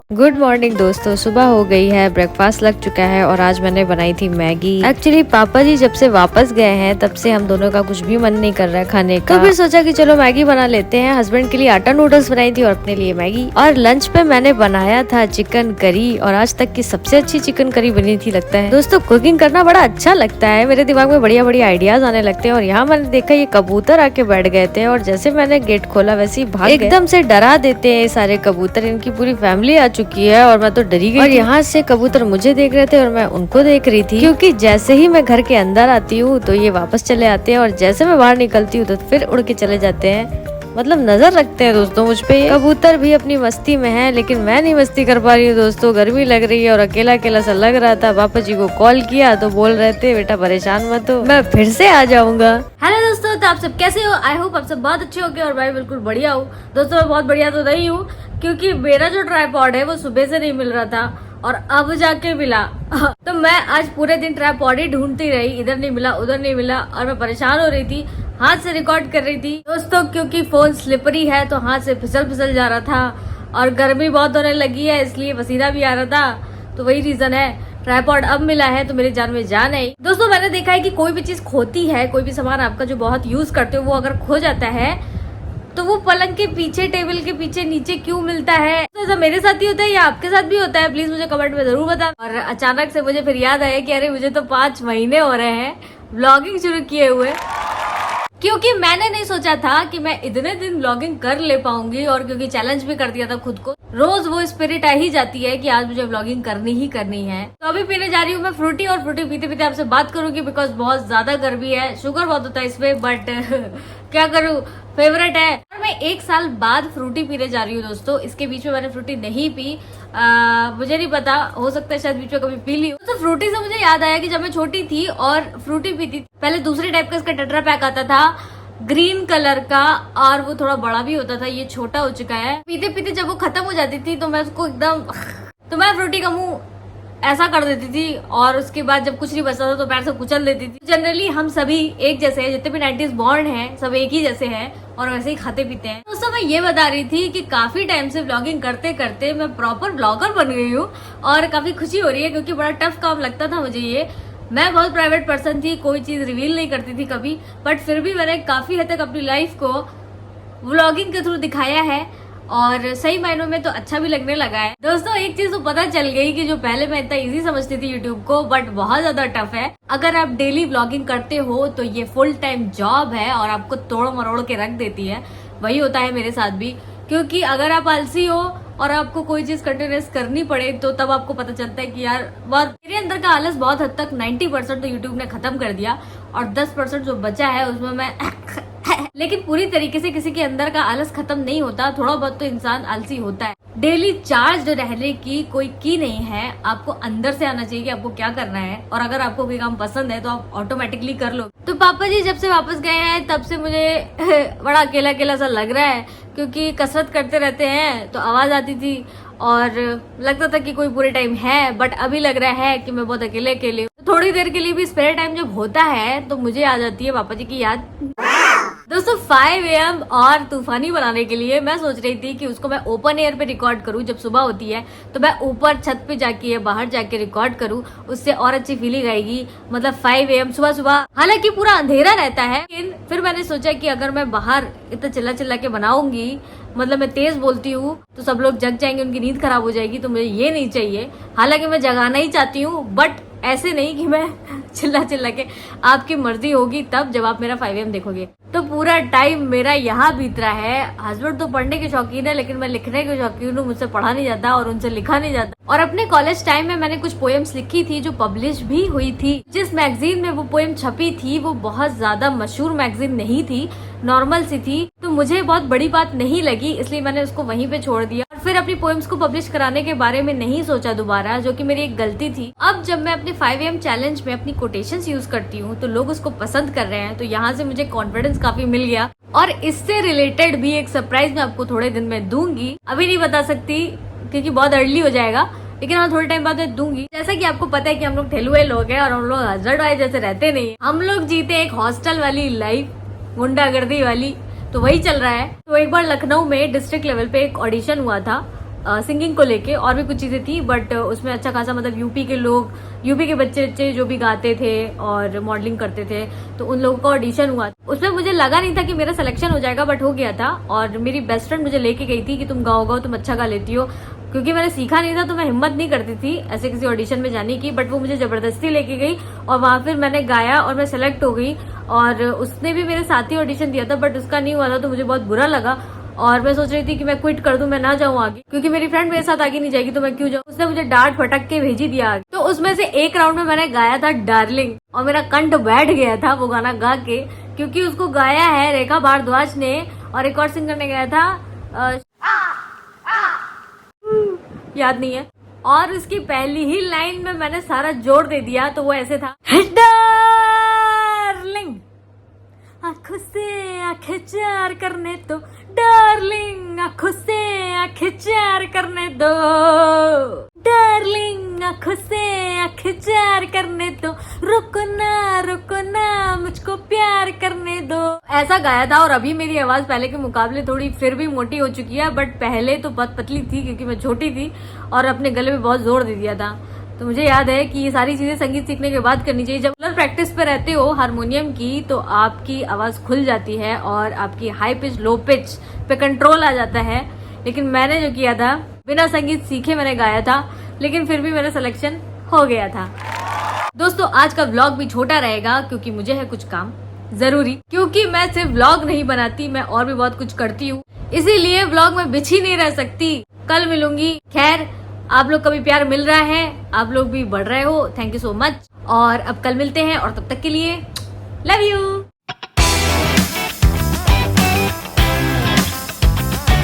Good morning दोस्तों, सुबह हो गई है, ब्रेकफास्ट लग चुका है और आज मैंने बनाई थी मैगी। एक्चुअली पापा जी जब से वापस गए हैं तब से हम दोनों का कुछ भी मन नहीं कर रहा है खाने का, तो फिर सोचा कि चलो मैगी बना लेते हैं। हस्बैंड के लिए आटा नूडल्स बनाई थी और अपने लिए मैगी। और लंच पे मैंने बनाया था चिकन करी और आज तक की सबसे अच्छी चिकन करी बनी थी लगता है। दोस्तों कुकिंग करना बड़ा अच्छा लगता है, मेरे दिमाग में बढ़िया बढ़िया आइडियाज आने लगते हैं। और यहाँ मैंने देखा ये कबूतर आके बैठ गए थे और जैसे मैंने गेट खोला वैसे ही भाग एकदम से डरा देते हैं सारे कबूतर। इनकी पूरी फैमिली आ चुकी है और मैं तो डरी गई। और यहाँ से कबूतर मुझे देख रहे थे और मैं उनको देख रही थी, क्योंकि जैसे ही मैं घर के अंदर आती हूँ तो ये वापस चले आते हैं और जैसे मैं बाहर निकलती हूँ तो फिर उड़ के चले जाते हैं। मतलब नजर रखते हैं दोस्तों मुझ पे। कबूतर भी अपनी मस्ती में है लेकिन मैं नहीं मस्ती कर पा रही हूँ दोस्तों, गर्मी लग रही है और अकेला अकेला सा लग रहा था। पापा जी को कॉल किया तो बोल रहे थे बेटा परेशान मत हो, मैं फिर से आ जाऊंगा। हेलो दोस्तों, तो आप सब कैसे हो? आई होप आप सब बहुत अच्छे होंगे और मैं बिल्कुल बढ़िया हूँ। दोस्तों मैं बहुत बढ़िया तो नहीं हूँ क्योंकि मेरा जो ट्राइपॉड है वो सुबह से नहीं मिल रहा था और अब जाके मिला। तो मैं आज पूरे दिन ट्राइपॉड ही ढूंढती रही, इधर नहीं मिला उधर नहीं मिला और मैं परेशान हो रही थी। हाथ से रिकॉर्ड कर रही थी दोस्तों क्योंकि फोन स्लिपरी है तो हाथ से फिसल जा रहा था और गर्मी बहुत होने लगी है इसलिए पसीना भी आ रहा था, तो वही रीजन है। ट्राइपॉड अब मिला है तो मेरी जान में जान है। दोस्तों मैंने देखा है कि कोई भी चीज खोती है, कोई भी सामान आपका जो बहुत यूज करते हो वो अगर खो जाता है तो वो पलंग के पीछे, टेबल के पीछे नीचे क्यों मिलता है। तो ऐसा मेरे साथ ही होता है या आपके साथ भी होता है, प्लीज मुझे कमेंट में जरूर बताना। और अचानक से मुझे फिर याद आया कि अरे मुझे तो 5 महीने हो रहे हैं व्लॉगिंग शुरू किए हुए, क्योंकि मैंने नहीं सोचा था कि मैं इतने दिन व्लॉगिंग कर ले पाऊंगी। और क्योंकि चैलेंज भी कर दिया था खुद को, रोज वो स्पिरिट आ ही जाती है कि आज मुझे व्लॉगिंग करनी ही करनी है। तो अभी पीने जा रही हूँ मैं फ्रूटी और फ्रूटी पीते पीते आपसे बात करूंगी बिकॉज बहुत ज्यादा गर्मी है, शुगर बहुत होता है इसमें बट क्या करूँ, फेवरेट है। और मैं 1 साल बाद फ्रूटी पीने जा रही हूँ दोस्तों। इसके बीच में मैंने फ्रूटी नहीं पी, मुझे नहीं पता, हो सकता है शायद बीच में कभी पी ली हो। तो फ्रूटी से मुझे याद आया कि जब मैं छोटी थी और फ्रूटी पीती थी, पहले दूसरे टाइप का इसका टेट्रा पैक आता था ग्रीन कलर का और वो थोड़ा बड़ा भी होता था, ये छोटा हो चुका है। पीते पीते जब वो खत्म हो जाती थी तो मैं उसको एकदम तो मैं फ्रूटी का मुंह ऐसा कर देती थी और उसके बाद जब कुछ नहीं बचता था तो पैर से कुचल देती थी। जनरली हम सभी एक जैसे हैं, जितने भी 90s बॉर्न हैं सब एक ही जैसे हैं और वैसे ही खाते पीते हैं। दोस्तों मैं ये बता रही थी कि काफी टाइम से व्लॉगिंग करते करते मैं प्रॉपर ब्लॉगर बन गई हूँ और काफी खुशी हो रही है क्योंकि बड़ा टफ काम लगता था मुझे ये। मैं बहुत प्राइवेट पर्सन थी, कोई चीज रिवील नहीं करती थी कभी, बट फिर भी मैंने काफी हद तक अपनी लाइफ को व्लॉगिंग के थ्रू दिखाया है और सही मायनों में तो अच्छा भी लगने लगा है। दोस्तों एक चीज तो पता चल गई कि जो पहले मैं इतना इजी समझती थी यूट्यूब को, बट बहुत ज्यादा टफ है। अगर आप डेली व्लॉगिंग करते हो तो ये फुल टाइम जॉब है और आपको तोड़ मरोड़ के रख देती है। वही होता है मेरे साथ भी, क्योंकि अगर आप आलसी हो और आपको कोई चीज कंटिन्यूस करनी पड़े तो तब आपको पता चलता है कि यार बहुत मेरे अंदर का आलस बहुत हद तक 90% तो यूट्यूब ने खत्म कर दिया और 10% जो बचा है उसमें मैं लेकिन पूरी तरीके से किसी के अंदर का आलस खत्म नहीं होता, थोड़ा बहुत तो इंसान आलसी होता है। डेली चार्ज रहने की कोई की नहीं है, आपको अंदर से आना चाहिए कि आपको क्या करना है और अगर आपको कोई काम पसंद है तो आप ऑटोमेटिकली कर लो। तो पापा जी जब से वापस गए हैं तब से मुझे बड़ा अकेला अकेला सा लग रहा है क्योंकि कसरत करते रहते हैं तो आवाज आती थी और लगता था कि कोई पूरे टाइम है, बट अभी लग रहा है कि मैं बहुत अकेले अकेले हूँ। थोड़ी देर के लिए भी स्पेयर टाइम जब होता है तो मुझे आ जाती है पापा जी की याद। दोस्तों 5 AM और तूफानी बनाने के लिए मैं सोच रही थी कि उसको मैं ओपन एयर पे रिकॉर्ड करूं। जब सुबह होती है तो मैं ऊपर छत पे जाके या बाहर जाके रिकॉर्ड करूं, उससे और अच्छी फीलिंग आएगी। मतलब 5 AM सुबह सुबह, हालांकि पूरा अंधेरा रहता है, लेकिन फिर मैंने सोचा कि अगर मैं बाहर इतना चिल्ला चिल्ला के बनाऊंगी, मतलब मैं तेज बोलती हूँ तो सब लोग जग जाएंगे, उनकी नींद खराब हो जाएगी, तो मुझे ये नहीं चाहिए। हालांकि मैं जगाना ही चाहती हूँ बट ऐसे नहीं कि मैं चिल्ला चिल्ला के, आपकी मर्जी होगी तब जब आप मेरा 5 AM देखोगे। तो पूरा टाइम मेरा यहाँ बीत रहा है। हस्बैंड तो पढ़ने के शौकीन है लेकिन मैं लिखने के शौकीन हूँ, मुझसे पढ़ा नहीं जाता और उनसे लिखा नहीं जाता। और अपने कॉलेज टाइम में मैंने कुछ पोएम्स लिखी थी जो पब्लिश भी हुई थी। जिस मैगजीन में वो पोएम छपी थी वो बहुत ज्यादा मशहूर मैगजीन नहीं थी, नॉर्मल सी थी, तो मुझे बहुत बड़ी बात नहीं लगी, इसलिए मैंने उसको वहीं पे छोड़ दिया और फिर अपनी पोएम्स को पब्लिश कराने के बारे में नहीं सोचा दोबारा, जो कि मेरी एक गलती थी। अब जब मैं अपने 5 AM चैलेंज में अपनी कोटेशंस यूज करती हूँ तो लोग उसको पसंद कर रहे हैं, तो यहाँ से मुझे कॉन्फिडेंस काफी मिल गया। और इससे रिलेटेड भी एक सरप्राइज मैं आपको थोड़े दिन में दूंगी, अभी नहीं बता सकती क्योंकि बहुत अर्ली हो जाएगा, लेकिन हाँ थोड़े टाइम बाद मैं दूंगी। जैसा कि आपको पता है कि हम लोग ठेलुए लोग हैं और हम लोग हस्बैंड वाइफ जैसे रहते नहीं, हम लोग जीते एक हॉस्टल वाली लाइफ, गुंडागर्दी वाली, तो वही चल रहा है। तो एक बार लखनऊ में डिस्ट्रिक्ट लेवल पे एक ऑडिशन हुआ था सिंगिंग को लेके, और भी कुछ चीजें थी, बट उसमें अच्छा खासा मतलब यूपी के लोग, यूपी के बच्चे जो भी गाते थे और मॉडलिंग करते थे, तो उन लोगों का ऑडिशन हुआ। उसमें मुझे लगा नहीं था कि मेरा सिलेक्शन हो जाएगा, बट हो गया था। और मेरी बेस्ट फ्रेंड मुझे लेके गई थी कि तुम गाओ, तुम अच्छा गा लेती हो, क्योंकि मैंने सीखा नहीं था तो मैं हिम्मत नहीं करती थी ऐसे किसी ऑडिशन में जाने की, बट वो मुझे जबरदस्ती लेके गई और वहां फिर मैंने गाया और मैं सेलेक्ट हो गई। और उसने भी मेरे साथ ही ऑडिशन दिया था, बट उसका नहीं हुआ था, तो मुझे बहुत बुरा लगा और मैं सोच रही थी कि मैं क्विट कर दूं, मैं ना जाऊं आगे, क्योंकि मेरी फ्रेंड मेरे साथ आगे नहीं जाएगी तो मैं क्यों जाऊं। उसने मुझे डांट फटक के भेजी दिया आगे। तो उसमें से एक राउंड में मैंने गाया था डार्लिंग, और मेरा कंठ बैठ गया था वो गाना गा के, क्योंकि उसको गाया है रेखा भारद्वाज ने और एक और सिंगर ने गाया था, याद नहीं है। और उसकी पहली ही लाइन में मैंने सारा जोर दे दिया, तो वो ऐसे था, डार्लिंग आंखों से आंखें चार करने दो, डार्लिंग आंखों से आंखें चार करने दो, डार्लिंग आंखों से आंखें चार करने दो, रुको ना मुझको प्यार करने दो। ऐसा गाया था। और अभी मेरी आवाज पहले के मुकाबले थोड़ी फिर भी मोटी हो चुकी है, बट पहले तो बहुत पतली थी क्योंकि मैं छोटी थी और अपने गले में बहुत जोर दे दिया था। तो मुझे याद है कि ये सारी चीजें संगीत सीखने के बाद करनी चाहिए। जब रेगुलर प्रैक्टिस पे रहते हो हारमोनियम की, तो आपकी आवाज खुल जाती है और आपकी हाई पिच लो पिच पे कंट्रोल आ जाता है। लेकिन मैंने जो किया था, बिना संगीत सीखे मैंने गाया था, लेकिन फिर भी मेरा सिलेक्शन हो गया था। दोस्तों, आज का व्लॉग भी छोटा रहेगा क्योंकि मुझे है कुछ काम जरूरी, क्योंकि मैं सिर्फ व्लॉग नहीं बनाती, मैं और भी बहुत कुछ करती हूँ, इसीलिए व्लॉग में बिछी नहीं रह सकती। कल मिलूंगी। खैर, आप लोग का भी प्यार मिल रहा है, आप लोग भी बढ़ रहे हो, थैंक यू सो मच। और अब कल मिलते हैं, और तब तक के लिए लव यू।